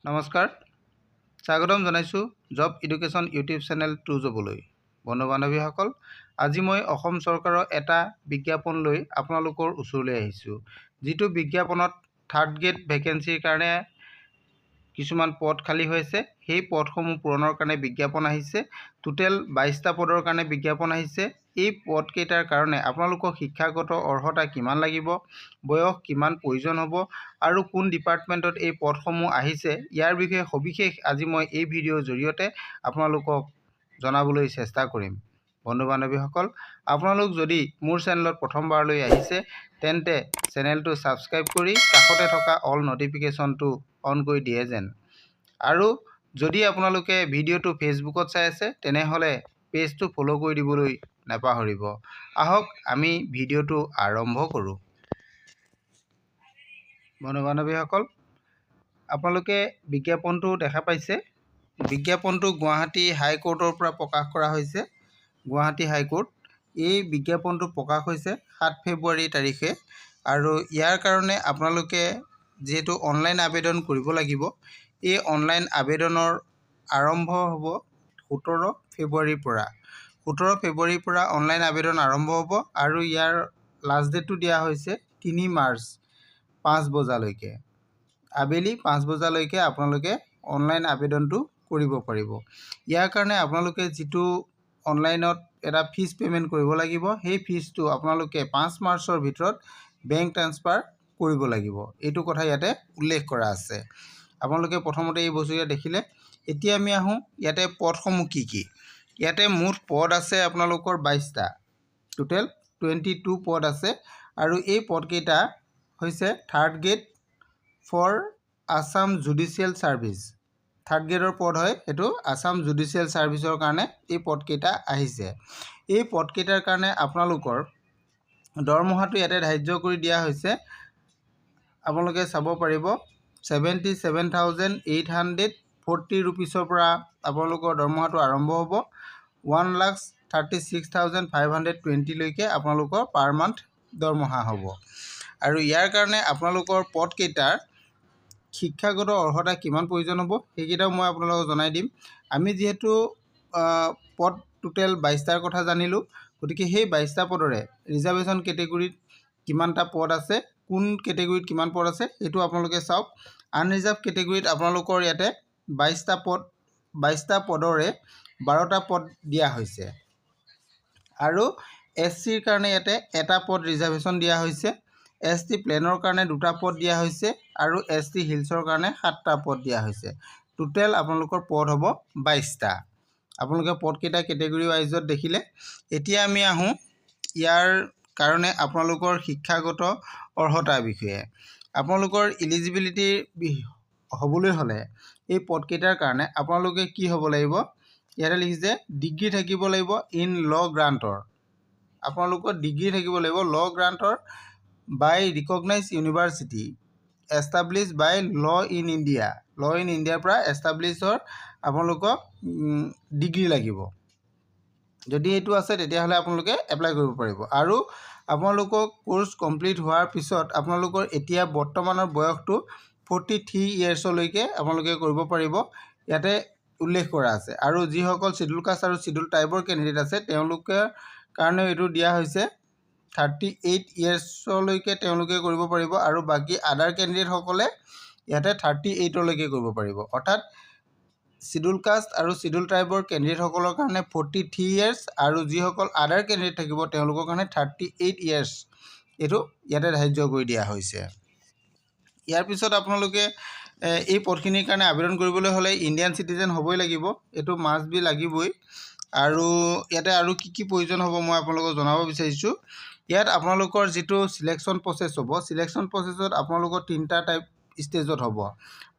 নমস্কাৰ স্বাগতম জনাইছো job education YouTube channel to জবলৈ বন্ধু বান্ধৱীসকল আজি মই অসম চৰকাৰৰ এটা বিজ্ঞাপন লৈ আপোনালোকৰ ওচৰলৈ আহিছো যিটো বিজ্ঞাপনত থাৰ্ড গ্ৰেড ভেকেন্সিৰ কাৰণে কিছুমান পদ খালী হৈছে সেই পদসমূহ পূৰণৰ কাৰণে বিজ্ঞাপন আহিছে টোটেল 22টা পদৰ কাৰণে বিজ্ঞাপন আহিছে এই পদ কেইটাৰ কাৰণে আপোনালোকক শিক্ষাগত অৰ্হতা কিমান লাগিব বয়স কিমান প্ৰয়োজন হ'ব আৰু কোন ডিপাৰ্টমেণ্টত এই পদসমূহ আহিছে ইয়াৰ বিষয়ে সবিশেষ আজি মই এই ভিডিঅ'ৰ জৰিয়তে আপোনালোকক জনাবলৈ চেষ্টা কৰিম বন্ধু বান্ধৱীসকল আপোনালোক যদি মোৰ চেনেলত প্ৰথমবাৰলৈ আহিছে তেন্তে চেনেলটো সাবস্ক্ৰাইব কৰি কাষতে থকা অল নটিফিকেশ্যনটো অন কৰি দিয়ে যেন আৰু যদি আপোনালোকে ভিডিঅ'টো ফেসবুকত চাই আছে তেনেহলে পেজটো ফলো কৰি দিবলৈ নাপাহৰিব আহক আমি ভিডিঅ'টো আৰম্ভ কৰোঁ বন্ধু বান্ধৱীসকল আপোনালোকে বিজ্ঞাপনটো দেখা পাইছে বিজ্ঞাপনটো গুৱাহাটী হাইকোৰ্টৰ পৰা প্ৰকাশ কৰা হৈছে গুৱাহাটী হাইকোৰ্ট এই বিজ্ঞাপনটো প্ৰকাশ হৈছে 7 ফেব্ৰুৱাৰী তাৰিখে আৰু ইয়াৰ কাৰণে আপোনালোকে যেহেতু অনলাইন আবেদন কৰিব লাগিব এই অনলাইন আবেদনৰ আৰম্ভ হ'ব 17 ফেব্ৰুৱাৰীৰ পৰা অনলাইন আবেদন আৰম্ভ হ'ব আৰু ইয়াৰ লাষ্ট ডেটটো দিয়া হৈছে 3 মাৰ্চ 5 বজালৈকে আবেলি 5 বজালৈকে আপোনালোকে অনলাইন আবেদনটো কৰিব পাৰিব ইয়াৰ কাৰণে আপোনালোকে যেটো অনলাইনত এটা ফিজ পেমেন্ট কৰিব লাগিব সেই ফিজটো আপোনালোকে 5 মাৰ্চৰ ভিতৰত বেংক ট্ৰান্সফাৰ কৰিব লাগিব এইটো কথা ইয়াতে উল্লেখ কৰা আছে আপোনালোকে প্ৰথমতে এই বস্তুটো দেখিলে এতিয়া আমি আহো ইয়াতে পদসমূহ কি ইয়াতে মুঠ পদ আছে আপোনালোকৰ 22টা টোটেল 22 পদ আছে আৰু এই পদ কেইটা হৈছে third grade for Assam judicial service third গ্ৰেডৰ পদ হয় এটো আসাম জুডিচিয়েল সাৰ্ভিসৰ কাৰণে এই পদ কেইটা আহিছে এই পদ কেইটাৰ কাৰণে আপোনালোকৰ দৰমহাটো ইয়াতে ধাৰ্য কৰি দিয়া হৈছে আপোনালোকে চাব পাৰিব 77,840 रुपीसৰ পৰা আপোনালোকৰ দৰমহাটো আৰম্ভ হ'ব 1,36,520 লৈকে আপোনালোকৰ পাৰ মান্থ দৰমহা হ'ব আৰু ইয়াৰ কাৰণে আপোনালোকৰ পদ কেইটাৰ শিক্ষাগত অৰ্হতা কিমান প্ৰয়োজন হ'ব সেইকেইটাও মই আপোনালোকক জনাই দিম আমি যেহেতু পদ টোটেল 22টাৰ কথা জানিলো গতিকে সেই 22টা পদৰে ৰিজাৰ্ভেশন ক্যাটেগৰীত কিমানটা পদ আছে কোন ক্যাটেগৰীত কিমান পদ আছে এটো আপোনালোকে চাওক আনৰিজাৰ্ভ ক্যাটেগৰীত আপোনালোকৰ ইয়াতে 22টা পদৰে 12টা পদ দিয়া হৈছে আৰু এসচিৰ কাৰণে ইয়াতে এটা পদ ৰিজাৰ্ভেশন দিয়া হৈছে এসটি প্লেনৰ কাৰণে দুটা পদ দিয়া হৈছে আৰু এসটি হিলছৰ কাৰণে 7টা পদ দিয়া হৈছে টোটেল আপোনালোকৰ পদ হ'ব 22টা আপোনালোকে পদ কেইটা ক্যাটেগৰী ওয়াইজত দেখিলে এতিয়া আমি আহো ইয়াৰ কাৰণে আপোনালোকৰ শিক্ষাগত অৰ্হতাৰ বিষয়ে আপোনালোকৰ এলিজিবিলিটি হ'বলৈ হলে এই পদ কেইটাৰ কাৰণে আপোনালোকে কি হ'ব লাগিব ইয়াতে লিখিছে ডিগ্ৰী থাকিব লাগিব ইন ল গ্ৰান্টৰ আপোনালোকৰ ডিগ্ৰী থাকিব লাগিব ল গ্ৰান্টৰ by recognized university established by law in India পৰা established আপোনালোকক ডিগ্ৰী লাগিব যদি এটো আছে তেতিয়া হলে আপোনালোকে এপ্লাই কৰিব পাৰিব আৰু আপোনালোকক কোৰ্স কমপ্লিট হোৱাৰ পিছত আপোনালোকৰ এতিয়া বৰ্তমানৰ বয়সটো 43 ইয়াৰ্স লৈকে আপোনালোকে কৰিব পাৰিব ইয়াতে উল্লেখ কৰা আছে আৰু যি সকল শিডিউল কাষ্ট আৰু শিডিউল ট্ৰাইবৰ ক্যান্ডিডেট আছে তেওঁলোকৰ কাৰণে এটো দিয়া হৈছে 38 ইয়াৰ্স লৈকে তেওঁলোকে কৰিব পাৰিব আৰু বাকি আদাৰ ক্যান্ডিডেট সকলে ইয়াতে 38 লৈকে কৰিব পাৰিব অৰ্থাৎ শিডিউল কাষ্ট আৰু শিডিউল ট্ৰাইবৰ ক্যান্ডিডেট সকলৰ কাৰণে 43 ইয়াৰ্স আৰু যি সকল আদাৰ ক্যান্ডিডেট থাকিব তেওঁলোকৰ কাৰণে 38 ইয়াৰ্স এটো ইয়াতে ধাৰ্য কৰি দিয়া হৈছে ইয়াৰ পিছত আপোনালোকে এই পদখিনিৰ কাৰণে আবেদন কৰিবলৈ হলে ইন্ডিয়ান সিটিজেন হ'বই লাগিব এটো মাস্ট বি লাগিবই আৰু ইয়াতে আৰু কি প্ৰয়োজন হ'ব মই আপোনালোকক জনাব বিচাৰিছো ইয়াত আপোনালোকৰ যেটো সিলেকশন প্ৰসেস হ'ব সিলেকশন প্ৰসেসত আপোনালোকৰ তিনটা টাইপ ষ্টেজত হ'ব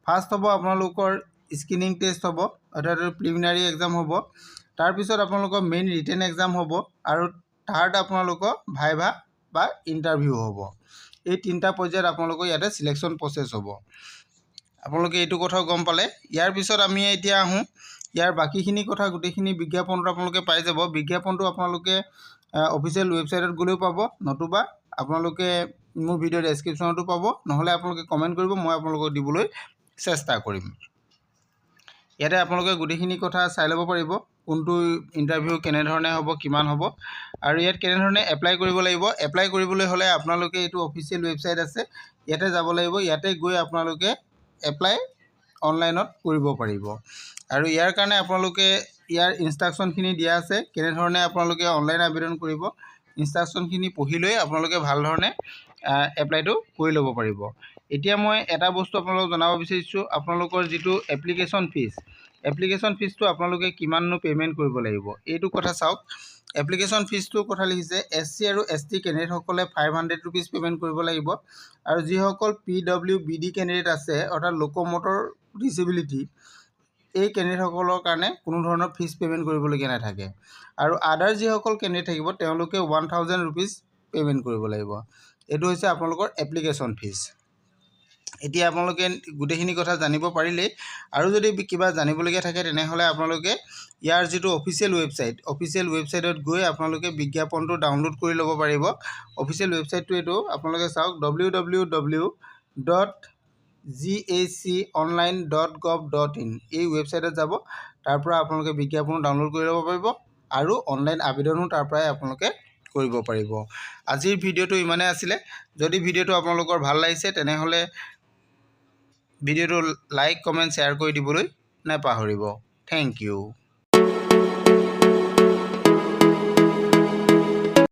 ফাৰ্স্ট হ'ব আপোনালোকৰ স্ক্ৰিনিং টেষ্ট হ'ব অৰ্থাৎ প্ৰিলিমিনাৰী এক্সাম হ'ব তাৰ পিছত আপোনালোকৰ মেইন ৰিটেন এক্সাম হ'ব আৰু থাৰ্ড আপোনালোকৰ ভাইভা বা ইন্টাৰভিউ হ'ব এই তিনটা পৰ্যায়ত আপোনালোকৰ ইয়াতে সিলেকশন প্ৰসেস হ'ব আপোনালোকে এইটো কথা গম পালে ইয়াৰ পিছত আমি এতিয়া আহো ইয়াৰ বাকিখিনি কথা গুটেখিনি বিজ্ঞাপনটো আপোনালোকে পাই যাব বিজ্ঞাপনটো আপোনালোকে অফিচিয়েল ওয়েবসাইটত গলেও পাব নতুবা আপোনালোকে মোৰ ভিডিও ডেসক্ৰিপচনতো পাব নহলে আপোনালোকে কমেন্ট কৰিব মই আপোনালোকক দিবলৈ চেষ্টা কৰিম ইয়াতে আপোনালোকে গোটেইখিনি কথা চাই ল'ব পাৰিব কোনটো ইণ্টাৰভিউ কেনেধৰণে হ'ব কিমান হ'ব আৰু ইয়াত কেনেধৰণে এপ্লাই কৰিব লাগিব। এপ্লাই কৰিবলৈ হ'লে আপোনালোকে এইটো অফিচিয়েল ৱেবছাইট আছে, ইয়াতে যাব লাগিব। ইয়াতে গৈ আপোনালোকে এপ্লাই অনলাইনত কৰিব পাৰিব আৰু ইয়াৰ কাৰণে আপোনালোকে ইয়াৰ ইনষ্ট্ৰাকশ্যনখিনি দিয়া আছে কেনেধৰণে আপোনালোকে অনলাইন আবেদন কৰিব। ইনষ্ট্ৰাকশ্যনখিনি পঢ়ি লৈ আপোনালোকে ভাল ধৰণে এপ্লাইটো কৰি ল'ব পাৰিব। এতিয়া মই এটা বস্তু আপোনালোকক জনাব বিচাৰিছোঁ, আপোনালোকৰ যিটো এপ্লিকেশ্যন ফিজটো আপোনালোকে কিমাননো পে'মেণ্ট কৰিব লাগিব এইটো কথা চাওক। এপ্লিকেশ্যন ফিজটোৰ কথা লিখিছে SC আৰু ST কেণ্ডিডেটসকলে 500 ৰুপিজ পে'মেণ্ট কৰিব লাগিব আৰু যিসকল PWBD কেণ্ডিডেট আছে অৰ্থাৎ লোক'মটৰ ডিচেবিলিটি এই কেণ্ডিডেটসকলৰ কাৰণে কোনো ধৰণৰ ফিজ পে'মেণ্ট কৰিবলগীয়া নাথাকে আৰু আদাৰ যিসকল কেণ্ডিডেট থাকিব তেওঁলোকে 1000 ৰুপিজ পে'মেণ্ট কৰিব লাগিব। এইটো হৈছে আপোনালোকৰ এপ্লিকেশ্যন ফিজ। এতিয়া আপোনালোকে গোটেইখিনি কথা জানিব পাৰিলেই আৰু যদি কিবা জানিবলগীয়া থাকে তেনেহ'লে আপোনালোকে ইয়াৰ যিটো অফিচিয়েল ৱেবছাইটত গৈ আপোনালোকে বিজ্ঞাপনটো ডাউনলোড কৰি ল'ব পাৰিব। অফিচিয়েল ৱেবছাইটটো এইটো আপোনালোকে চাওক www.gaconline.gov.in এই ৱেবছাইটত যাব, তাৰ পৰা আপোনালোকে বিজ্ঞাপন ডাউনলোড কৰি ল'ব পাৰিব আৰু অনলাইন আবেদনো তাৰ পৰাই আপোনালোকে কৰিব পাৰিব। আজিৰ ভিডিঅ'টো ইমানে আছিলে। যদি ভিডিঅ'টো আপোনালোকৰ ভাল লাগিছে তেনেহ'লে ভিডিঅ'টো লাইক কমেণ্ট শ্বেয়াৰ কৰি দিবলৈ নাপাহৰিব। Thank U.